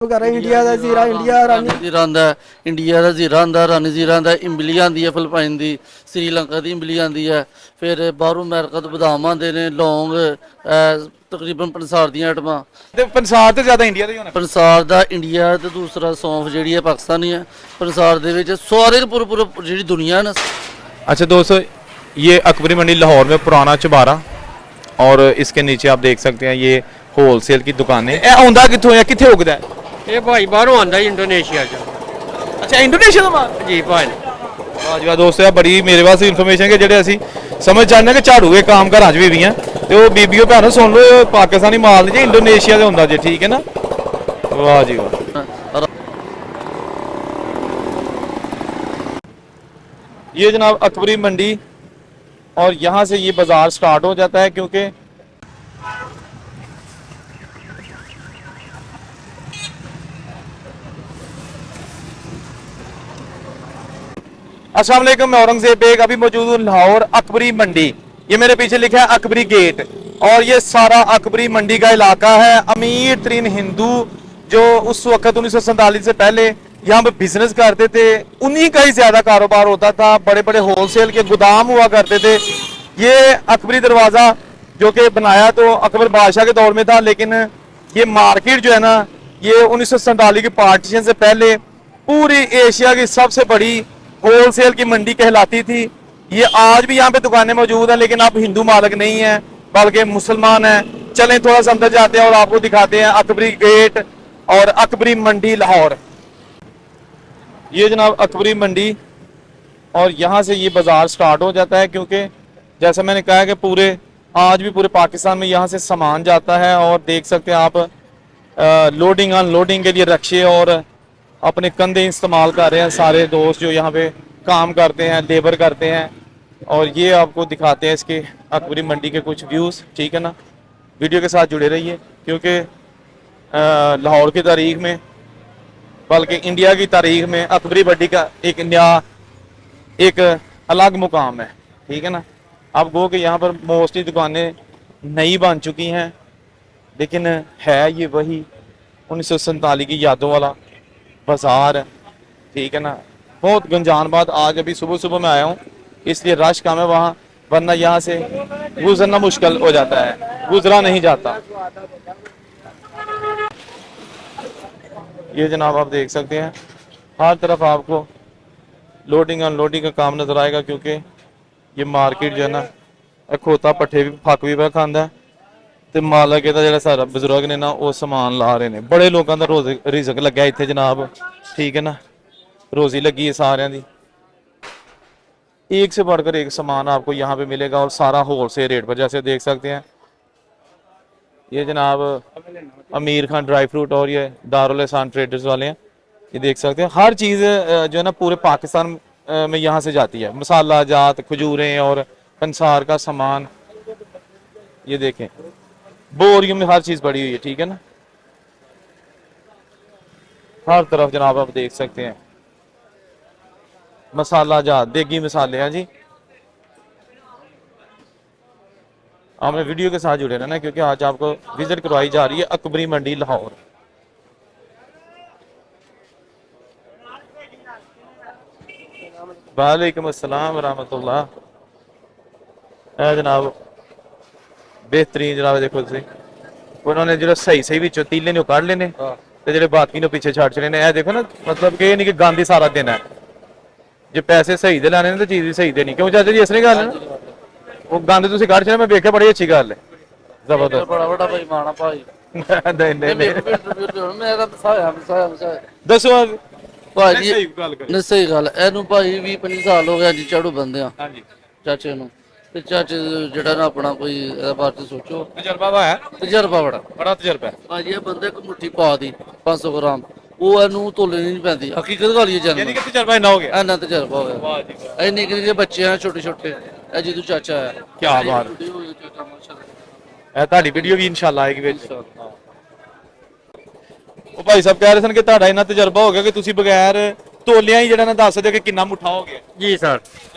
ਵਗੈਰਾ ਇੰਡੀਆ ਦਾ ਜ਼ੀਰਾ ਇੰਡੀਆ ਰਾਨੀ ਜ਼ੀਰਾ ਆਉਂਦਾ ਹੈ, ਇੰਡੀਆ ਦਾ ਜ਼ੀਰਾ ਆਉਂਦਾ, ਰਾਨੀ ਜ਼ੀਰਾ ਆਉਂਦਾ, ਇਮਲੀ ਆਉਂਦੀ ਹੈ ਫਿਲਪਾਈਨ ਦੀ, ਸ੍ਰੀਲੰਕਾ ਦੀ ਇਮਲੀ ਆਉਂਦੀ ਹੈ, ਫਿਰ ਬਾਹਰੋਂ ਅਮਰੀਕਾ ਤੋਂ ਬਦਾਮ ਆਉਂਦੇ ਨੇ, ਲੌਂਗ, ਤਕਰੀਬਨ ਪੰਸਾਰ ਦੀਆਂ ਆਈਟਮਾਂ। ਤੇ ਪੰਸਾਰ ਤੇ ਜ਼ਿਆਦਾ ਇੰਡੀਆ ਦਾ ਹੀ ਹੋਣਾ। ਪੰਸਾਰ ਦਾ ਇੰਡੀਆ ਤੇ ਦੂਸਰਾ ਸੌਂਫ ਜਿਹੜੀ ਹੈ ਪਾਕਿਸਤਾਨੀ ਹੈ। ਪੰਸਾਰ ਦੇ ਵਿੱਚ ਸਾਰੇ ਪੂਰੇ ਜਿਹੜੀ ਦੁਨੀਆ ਹੈ ना। अच्छा दोस्तों, ये अकबरी मंडी लाहौर में पुराना चबारा और इसके नीचे आप देख सकते हैं ये होलसेल की दुकानें। ਇਹ ਆਉਂਦਾ ਕਿੱਥੋਂ ਹੈ, ਕਿੱਥੇ ਉਗਦਾ ਹੈ? ਇਹ ਭਾਈ ਬਾਹਰੋਂ ਆਂਦਾ ਇੰਡੋਨੇਸ਼ੀਆ ਚ। ਅੱਛਾ, ਇੰਡੋਨੇਸ਼ੀਆ ਤੋਂ ਮਾਲ। ਜੀ ਭਾਈ ਵਾਹ ਜੀ ਵਾਹ ਦੋਸਤੋ, ਇਹ ਬੜੀ ਮੇਰੇ ਵਾਸਤੇ ਇਨਫੋਰਮੇਸ਼ਨ ਕਿ ਜਿਹੜੇ ਅਸੀਂ ਸਮਝ ਜਾਂਦੇ ਕਿ ਝਾੜੂ ਦੇ ਕੰਮ ਘਰਾਂ 'ਚ ਵੀ ਆ ਤੇ ਉਹ ਬੀਬੀਓ ਭੈਣੋ ਸੁਣ ਲਓ, ਇਹ ਪਾਕਿਸਤਾਨੀ ਮਾਲ ਨਹੀਂ ਜੀ, ਇੰਡੋਨੇਸ਼ੀਆ ਦੇ ਹੁੰਦਾ ਜੀ, ਠੀਕ ਹੈ ਨਾ। ਵਾਹ ਜੀ ਵਾਹ। ये जनाब अकबरी मंडी और यहाँ से ये बाजार स्टार्ट हो जाता है क्योंकि अस्सलाम वालेकुम, मैं औरंगजेब बेग अभी मौजूद हूँ लाहौर अकबरी मंडी। ये मेरे पीछे लिखा है अकबरी गेट और ये सारा अकबरी मंडी का इलाका है। अमीर तरीन हिंदू जो उस वक्त 1947 से पहले यहाँ पे बिजनेस करते थे, उन्हीं का ही ज्यादा कारोबार होता था। बड़े बड़े होलसेल के गोदाम हुआ करते थे। ये अकबरी दरवाजा जो कि बनाया तो अकबर बादशाह के दौर में था, लेकिन ये मार्केट जो है ना, ये 1947 की पार्टीशन से पहले पूरी एशिया की सबसे बड़ी होलसेल की मंडी कहलाती थी। ये आज भी यहाँ पे दुकानें मौजूद हैं, लेकिन अब हिंदू मालिक नहीं है बल्कि मुसलमान हैं। चलें थोड़ा सा अंदर जाते हैं और आपको दिखाते हैं अकबरी गेट और अकबरी मंडी लाहौर। ये जनाब अकबरी मंडी और यहाँ से ये बाजार स्टार्ट हो जाता है क्योंकि जैसा मैंने कहा कि पूरे आज भी पूरे पाकिस्तान में यहाँ से सामान जाता है। और देख सकते हैं आप लोडिंग अनलोडिंग के लिए रक्शे और अपने कंधे इस्तेमाल कर रहे हैं सारे दोस्त जो यहाँ पे काम करते हैं, लेबर करते हैं। और ये आपको दिखाते हैं इसके अकबरी मंडी के कुछ व्यूज़, ठीक है ना। वीडियो के साथ जुड़े रहिए क्योंकि लाहौर की तारीख में बल्कि इंडिया की तारीख में अकबरी मंडी का एक अलग मुकाम है, ठीक है ना। अब गो कि यहाँ पर मोस्टली दुकानें नई बन चुकी हैं, लेकिन है ये वही 1947 की यादों वाला बाजार है, ठीक है ना। बहुत गंजानबाद आज अभी सुबह सुबह में आया हूँ, इसलिए रश कम है वहाँ, वरना यहाँ से गुजरना मुश्किल हो जाता है, गुजरा नहीं जाता। ये जनाब आप देख सकते हैं हर तरफ आपको लोडिंग अनलोडिंग का काम नजर आएगा क्योंकि ये मार्केट जो है ना, खोता पट्ठे भी फक भी पे खांदा है ते मालक ਇਹਦਾ ਜਿਹੜਾ ਸਾਰਾ ਬਜ਼ੁਰਗ ਨੇ ਨਾ ਉਹ ਸਮਾਨ ਲਾ ਰਹੇ ਨੇ। ਬੜੇ ਲੋਕਾਂ ਦਾ ਰਿਜ਼ਕ ਲੱਗਿਆ ਇੱਥੇ जनाब, ठीक है ना, रोजी लगी है सारिਆਂ ਦੀ। एक से बढ़कर एक सामान आपको यहाँ पे मिलेगा और सारा होलसेल रेट पर, जैसे देख सकते हैं ये जनाब अमीर खान ड्राई फ्रूट और ये दारुल एहसान ट्रेडर्स वाले हैं। ये देख सकते हैं हर चीज़ जो है ना पूरे पाकिस्तान में यहाँ से जाती है। मसाला जात, खजूरें और पंसार का सामान, ये देखें बोरियों में हर चीज़ पड़ी हुई है, ठीक है ना। हर तरफ जनाब आप देख सकते हैं मसाला जात, देगी मसाले हैं जी। आपने वीडियो के साथ जुड़े रहना क्योंकि आज आपको विजिट करवाई जा रही है अकबरी मंडी लाहौर। वालेकुम अस्सलाम रहमतुल्लाह। जनाब बेहतरीन जनाब देखो तुसीं, उन्होंने जो सही विचों तीले ने कढ़ लेने ते जेडे बाकी ने पीछे छड़ चले ने। देखो ना, मतलब कि नहीं कि गंद ही सारा देना है। जो पैसे सही दे लैने तो चीज़ भी सही देनी। क्यों चाचा जी इस तरह गल है, वो गंद तुसीं कढ़ चले, मैं वेख्या बड़ी अच्छी गल है, जबरदस्त। बड़ा बड़ा भाई माना भाई दसो ਭਾਜੀ ਨਹੀਂ ਸਹੀ ਗੱਲ ਇਹਨੂੰ ਭਾਈ 20-25 ਸਾਲ ਹੋ ਗਏ ਜੀ ਝਾੜੂ ਬੰਦੇ ਆ ਚਾਚੇ ਨੂੰ। ਤੇ ਚਾਚੇ ਜਿਹੜਾ ਨਾ ਆਪਣਾ ਕੋਈ ਇਹਦਾ ਬਾਰੇ ਤੇ ਸੋਚੋ, ਤਜਰਬਾ ਹੈ, ਤਜਰਬਾ ਬੜਾ ਤਜਰਬਾ ਹੈ ਭਾਜੀ। ਇਹ ਬੰਦੇ ਇੱਕ ਮੁੱਠੀ ਪਾ ਦੀ 500 ਗ੍ਰਾਮ, ਉਹ ਇਹਨੂੰ ਤੋਲੇ ਨਹੀਂ ਪੈਂਦੀ। ਹਕੀਕਤ ਗੱਲ ਇਹ ਯਾਨੀ ਕਿ ਤਜਰਬਾ ਇੰਨਾ ਹੋ ਗਿਆ, ਇੰਨਾ ਤਜਰਬਾ ਹੋ ਗਿਆ। ਵਾਹ ਜੀ ਵਾਹ। ਇਹ ਨਿੱਕੇ ਨਿੱਕੇ ਬੱਚੇ ਆ ਛੋਟੇ ਛੋਟੇ, ਇਹ ਜਦੋਂ ਚਾਚਾ ਆਇਆ ਕੀ ਬਾਤ ਹੈ। ਤੁਹਾਡੀ ਵੀਡੀਓ ਵੀ ਇਨਸ਼ਾਅੱਲਾ ਆਏਗੀ ਵਿੱਚ। ਉਹ ਭਾਈ ਸਾਹਿਬ ਕਹਿ ਰਹੇ ਸਨ ਕਿ ਤੁਹਾਡਾ ਇੰਨਾ ਤਜਰਬਾ ਹੋ ਗਿਆ ਕਿ ਤੁਸੀਂ ਬਗੈਰ ਤੋਲਿਆਂ ਹੀ ਜਿਹੜਾ ਨਾ ਦੱਸ ਦਿਓ ਕਿ ਕਿੰਨਾ ਮੁੱਠਾ ਹੋ ਗਿਆ। ਜੀ ਸਰ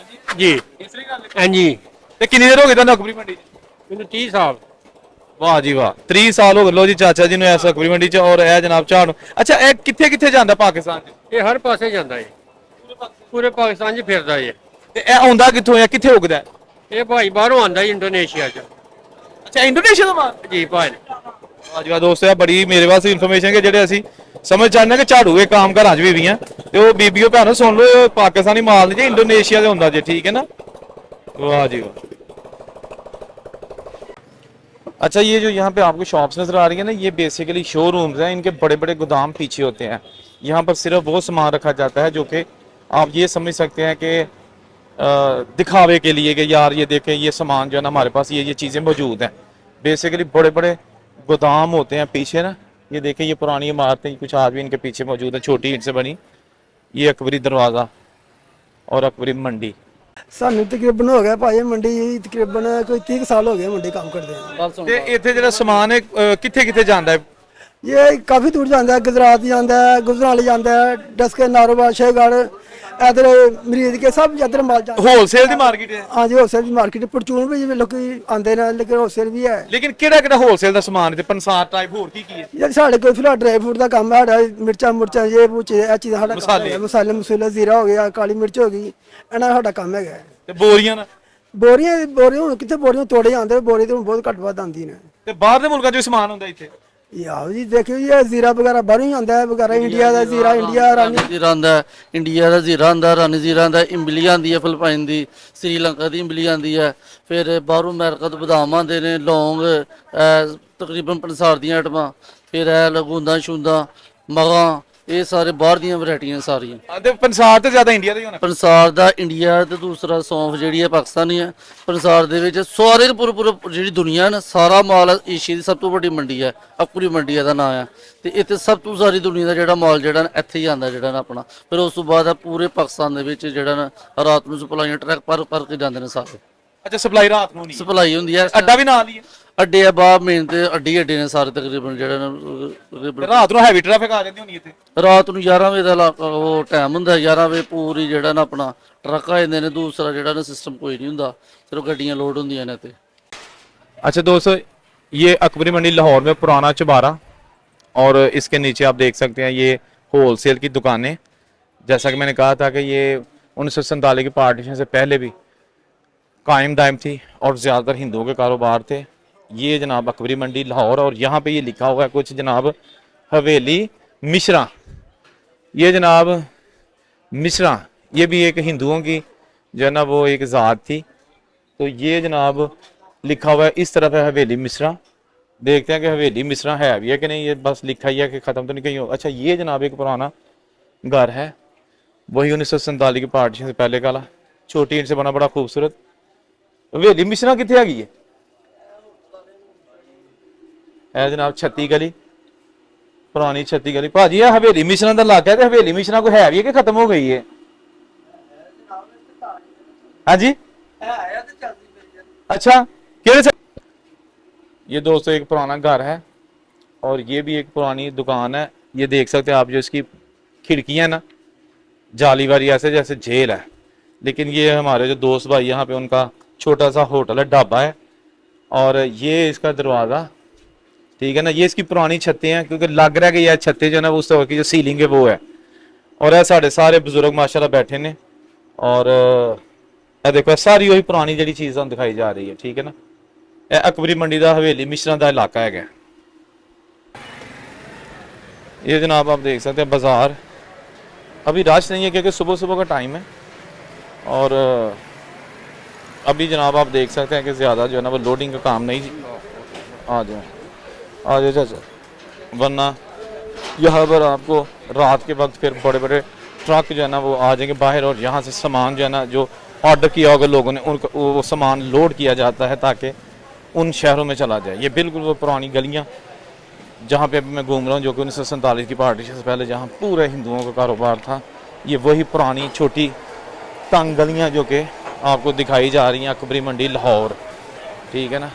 ਜੀ। ਇਸ ਤਰ੍ਹਾਂ ਗੱਲ ਹਾਂਜੀ। ਤੇ ਕਿੰਨੀ ਦੇਰ ਹੋ ਗਈ ਤੁਹਾਨੂੰ ਅਕਬਰੀ ਮੰਡੀ 'ਚ? ਮੈਨੂੰ 30 ਸਾਲ। ਵਾਹ ਜੀ ਵਾਹ 30 ਸਾਲ ਹੋ ਗਏ ਲੋ ਜੀ ਚਾਚਾ ਜੀ ਨੂੰ ਇਸ ਅਕਬਰੀ ਮੰਡੀ 'ਚ ਔਰ ਇਹ ਜਨਾਬ ਝਾੜ ਨੂੰ। ਅੱਛਾ ਇਹ ਕਿੱਥੇ ਕਿੱਥੇ ਜਾਂਦਾ ਪਾਕਿਸਤਾਨ 'ਚ? ਇਹ ਹਰ ਪਾਸੇ ਜਾਂਦਾ ਹੈ, ਪੂਰੇ ਪਾਕਿਸਤਾਨ 'ਚ ਫਿਰਦਾ ਹੈ। ਤੇ ਇਹ ਆਉਂਦਾ ਕਿੱਥੋਂ ਹੈ, ਕਿੱਥੇ ਉਗਦਾ ਹੈ? ਇਹ ਭਾਈ ਬਾਹਰੋਂ ਆਂਦਾ ਹੈ ਇੰਡੋਨੇਸ਼ੀਆ 'ਚ। ਅੱਛਾ ਇੰਡੋਨੇਸ਼ੀਆ ਦਾ ਮਾਲ। ਜੀ ਭਾਈ ਵਾਹ ਜੀ ਵਾਹ ਦੋਸਤੋ ਇਹ ਬੜੀ ਮੇਰੇ ਵਾਸਤੇ ਇਨਫੋਰਮੇਸ਼ਨ ਹੈ ਜਿਹੜੇ ਅਸੀਂ ਸਮਝ ਚਾਹੁੰਦੇ ਕਿ ਝਾੜੂ ਇਹ ਕੰਮ ਘਰਾਂ 'ਚ ਵੀ ਆ ਤੇ ਉਹ ਬੀਬੀਓ ਭੈਣੋ ਸੁਣ ਲਓ ਇਹ ਪਾਕਿस्तानी माल नहीं इंडोनेशिया से होता जी ठीक है ना। वाह जी वाह। अच्छा ये जो यहाँ पे आपको शॉप्स नजर आ रही है ना ये बेसिकली शोरूम्स हैं, इनके बड़े बड़े गोदाम पीछे होते हैं। यहाँ पर सिर्फ वो सामान रखा जाता है जो कि आप ये समझ सकते हैं कि दिखावे के लिए कि यार ये देखें ये सामान जो है ना हमारे पास ये चीज़ें मौजूद हैं। बेसिकली बड़े बड़े गोदाम होते हैं पीछे ना। ये देखें ये पुरानी इमारतें कुछ आज भी इनके पीछे मौजूद है, छोटी ईंट से बनी। ये अकबरी दरवाज़ा और अकबरी मंडी। ਸਾਨੂੰ ਤਕਰੀਬਨ ਹੋ ਗਿਆ ਭਾਈ ਮੰਡੀ ਤਕਰੀਬਨ ਕੋਈ 30 ਕੁ ਸਾਲ ਹੋ ਗਏ ਮੰਡੀ ਕੰਮ ਕਰਦੇ ਆ। ਤੇ ਇੱਥੇ ਜਿਹੜਾ ਸਮਾਨ ਹੈ ਕਿੱਥੇ ਕਿੱਥੇ ਜਾਂਦਾ ਹੈ? ਇਹ ਕਾਫੀ ਦੂਰ ਜਾਂਦਾ ਹੈ, ਗੁਜਰਾਤ ਜਾਂਦਾ ਹੈ, ਗੁਜਰਾਲ ਜਾਂਦਾ ਹੈ, ਡਸਕੇ ਨਾਰੋਵਾਲ ਸ਼ੇਗੜ ਇਧਰ ਮਰੀਜ਼ ਕੇ ਸਭ ਇਧਰ ਮਾਲ ਜਾਂਦਾ। ਹੋਲਸੇਲ ਦੀ ਮਾਰਕੀਟ ਹੈ। ਹਾਂਜੀ ਹੋਲਸੇਲ ਦੀ ਮਾਰਕੀਟ ਪਰਚੂਨ ਵੀ ਜਿਵੇਂ ਲੋਕੀ ਆਉਂਦੇ ਨੇ ਲੇਕਿਨ ਹੋਲਸੇਲ ਵੀ ਹੈ। ਲੇਕਿਨ ਕਿਹੜਾ ਕਿਹੜਾ ਹੋਲਸੇਲ ਦਾ ਸਮਾਨ ਤੇ ਪੰਸਾਰ ਟਾਈਪ ਹੋਰ ਕੀ ਹੈ? ਯਾਰ ਸਾਡੇ ਕੋਲ ਫਿਲਹਾਲ ਡਰਾਈ ਫਰੂਟ ਦਾ ਕੰਮ ਹੈ, ਸਾਡਾ ਮਿਰਚਾਂ ਮੁਰਚਾਂ ਇਹ ਪੂਛੇ ਇਹ ਚੀਜ਼ਾਂ ਸਾਡਾ ਕੰਮ ਹੈ। ਮਸਾਲੇ ਮਸੂਲੇ ਜ਼ੀਰਾ ਹੋ ਗਿਆ, ਕਾਲੀ ਮਿਰਚ ਹੋ ਗਈ, ਇਹਨਾਂ ਦਾ ਸਾਡਾ ਕੰਮ ਹੈਗਾ। ਤੇ ਬੋਰੀਆਂ ਨਾ ਬੋਰੀਆਂ ਹੁਣ ਕਿੱਥੇ ਬੋਰੀਆਂ ਤੋੜੇ ਜਾਂਦੇ, ਬੋਰੀ ਤੇ ਹੁਣ ਬਹੁਤ ਘੱਟ ਵੱਧ ਆਉਂਦੀ ਨੇ। ਤੇ ਬਾਹਰ ਦੇ ਮੁਲਕਾਂ 'ਚ ਸਮਾਨ ਹੁੰਦਾ ਇੱਥੇ? ਯਾਰ ਜੀ ਦੇਖਿਓ ਇਹ ਜ਼ੀਰਾ ਵਗੈਰਾ ਬਾਹਰੋਂ ਹੀ ਆਉਂਦਾ ਹੈ ਵਗੈਰਾ, ਇੰਡੀਆ ਦਾ ਜ਼ੀਰਾ, ਇੰਡੀਆ ਰਾਨੀ ਜ਼ੀਰਾ ਆਂਦਾ, ਇੰਡੀਆ ਦਾ ਜ਼ੀਰਾ ਆਂਦਾ, ਰਾਨੀ ਜ਼ੀਰਾ ਆਂਦਾ, ਇਮਲੀ ਆਂਦੀ ਹੈ ਫਿਲਪਾਈਨ ਦੀ, ਸ੍ਰੀਲੰਕਾ ਦੀ ਇਮਲੀ ਆਂਦੀ ਹੈ, ਫਿਰ ਬਾਹਰੋਂ ਅਮਰੀਕਾ ਤੋਂ ਬਦਾਮ ਆਂਦੇ ਨੇ, ਲੌਂਗ, ਤਕਰੀਬਨ ਪੰਸਾਰ ਦੀਆਂ ਆਈਟਮਾਂ, ਫਿਰ ਇਹ ਲਗੂੰਦਾ ਸ਼ੁੰਦਾ ਮਗਾਂ, ਇਹ ਸਾਰੇ ਬਾਹਰ ਦੀਆਂ ਵੈਰਾਈਟੀਆਂ ਸਾਰੀਆਂ। ਤੇ ਪੰਸਾਰ ਤੇ ਜ਼ਿਆਦਾ ਇੰਡੀਆ ਦਾ ਹੀ ਹੋਣਾ। ਪੰਸਾਰ ਦਾ ਇੰਡੀਆ ਤੇ ਦੂਸਰਾ ਸੌਂਫ ਜਿਹੜੀ ਹੈ ਪਾਕਿਸਤਾਨੀ ਹੈ। ਪੰਸਾਰ ਦੇ ਵਿੱਚ ਸਾਰੇ ਪੂਰੇ ਜਿਹੜੀ ਦੁਨੀਆ ਨਾ ਸਾਰਾ ਮਾਲ ਏਸ਼ੀਆ ਦੀ ਸਭ ਤੋਂ ਵੱਡੀ ਮੰਡੀ ਹੈ, ਅਕਬਰੀ ਮੰਡੀ ਦਾ ਨਾਮ ਹੈ। ਤੇ ਇੱਥੇ ਸਭ ਤੋਂ ਸਾਰੀ ਦੁਨੀਆ ਦਾ ਜਿਹੜਾ ਮਾਲ ਜਿਹੜਾ ਨਾ ਇੱਥੇ ਹੀ ਆਉਂਦਾ ਜਿਹੜਾ ਨਾ ਆਪਣਾ। ਫਿਰ ਉਸ ਤੋਂ ਬਾਅਦ ਪੂਰੇ ਪਾਕਿਸਤਾਨ ਦੇ ਵਿੱਚ ਜਿਹੜਾ ਨਾ ਰਾਤ ਨੂੰ ਸਪਲਾਈਆਂ ਟਰੱਕ ਭਰ ਕੇ ਜਾਂਦੇ ਨੇ ਸਾਰੇ। ਅੱਛਾ ਸਪਲਾਈ ਰਾਤ ਨੂੰ ਨਹੀਂ? ਸਪਲਾਈ ਹੁੰਦੀ ਹੈ, ਅੱਡਾ ਵੀ ਨਾਲ ਹੀ ਹੈ? ਅੱਡੇ ਆ ਬਾਹਰ ਮੇਨ ਤੇ ਅੱਡੇ ਨੇ ਸਾਰੇ ਤਕਰੀਬਨ ਜਿਹੜਾ ਨਾ। ਰਾਤ ਨੂੰ ਹੈਵੀ ਟ੍ਰੈਫਿਕ ਆ ਜਾਂਦੀ ਹੋਣੀ ਇੱਥੇ? ਰਾਤ ਨੂੰ 11 ਵਜੇ ਦਾ ਉਹ ਟਾਈਮ ਹੁੰਦਾ, 11 ਵਜੇ ਪੂਰੀ ਜਿਹੜਾ ਨਾ ਆਪਣਾ ਟਰੱਕ ਆ ਜਾਂਦੇ ਨੇ। ਦੂਸਰਾ ਜਿਹੜਾ ਨਾ ਸਿਸਟਮ ਕੋਈ नहीं ਹੁੰਦਾ, ਸਿਰਫ ਗੱਡੀਆਂ ਲੋਡ ਹੁੰਦੀਆਂ ਨੇ ਤੇ। अच्छा दोस्तों ये अकबरी मंडी लाहौर में पुराना चबारा और इसके नीचे आप देख सकते हैं ये होलसेल की दुकानें। जैसा कि मैंने कहा था कि ये 1947 की पार्टीशन से पहले भी कायम दायम थी और ज़्यादातर हिंदुओं के कारोबार थे। ये जनाब अकबरी मंडी लाहौर और यहाँ पे ये लिखा हुआ है कुछ जनाब हवेली मिश्रा। ये जनाब मिश्रा ये भी एक हिंदुओं की जो है ना वो एक ज़ात थी। तो ये जनाब लिखा हुआ है इस तरफ है हवेली मिश्रा। देखते हैं कि हवेली मिश्रा है भी है कि नहीं, ये बस लिखा ही है कि ख़त्म तो नहीं कहीं हो। अच्छा ये जनाब एक पुराना घर है, वही 1947 की पार्टीशन से पहले का, छोटी ईंट से बना, बड़ा खूबसूरत। हवेली मिश्रा कितने आ गई है जनाब? 36 गली, पुरानी 36 गली। भाजी है हवेली मिश्रा का इलाका है, तो हवेली मिश्रा कोई है भी है कि खत्म हो गई है? हाँ जी अच्छा ये दोस्तों एक पुराना घर है और ये भी एक पुरानी दुकान है। ये देख सकते हैं आप जो इसकी खिड़कियां ना जाली वाली ऐसे जैसे जेल है। लेकिन ये हमारे जो दोस्त भाई यहाँ पे उनका छोटा सा होटल है, ढाबा है। और ये इसका दरवाज़ा ठीक है ना, ये इसकी पुरानी छतें हैं क्योंकि लग रहा है कि यह छतें जो है ना वो उस तरह की जो सीलिंग है वो है। और है साढ़े सारे बुजुर्ग माशाल्लाह बैठे ने और देखो सारी वही पुरानी जी चीज़ दिखाई जा रही है। ठीक है ना, यह अकबरी मंडी का हवेली मिश्रा का इलाका है। ये जनाब आप देख सकते हैं बाज़ार अभी रश नहीं है क्योंकि सुबह सुबह का टाइम है। और अभी जनाब आप देख सकते हैं कि ज़्यादा जो है ना वो लोडिंग का काम नहीं। आ जाए चाचा, वरना यहाँ पर आपको रात के वक्त फिर बड़े बड़े ट्रक जो है ना वो आ जाएंगे बाहर और यहाँ से सामान जो है ना जो ऑर्डर किया होगा लोगों ने उनका वो सामान लोड किया जाता है ताकि उन शहरों में चला जाए। ये बिल्कुल वो पुरानी गलियाँ जहाँ पे अभी मैं घूम रहा हूँ जो कि 1947 की पार्टीशन से पहले जहाँ पूरे हिंदुओं का कारोबार था, ये वही पुरानी छोटी तंग गलियाँ जो कि आपको दिखाई जा रही हैं अकबरी मंडी लाहौर। ठीक है ना।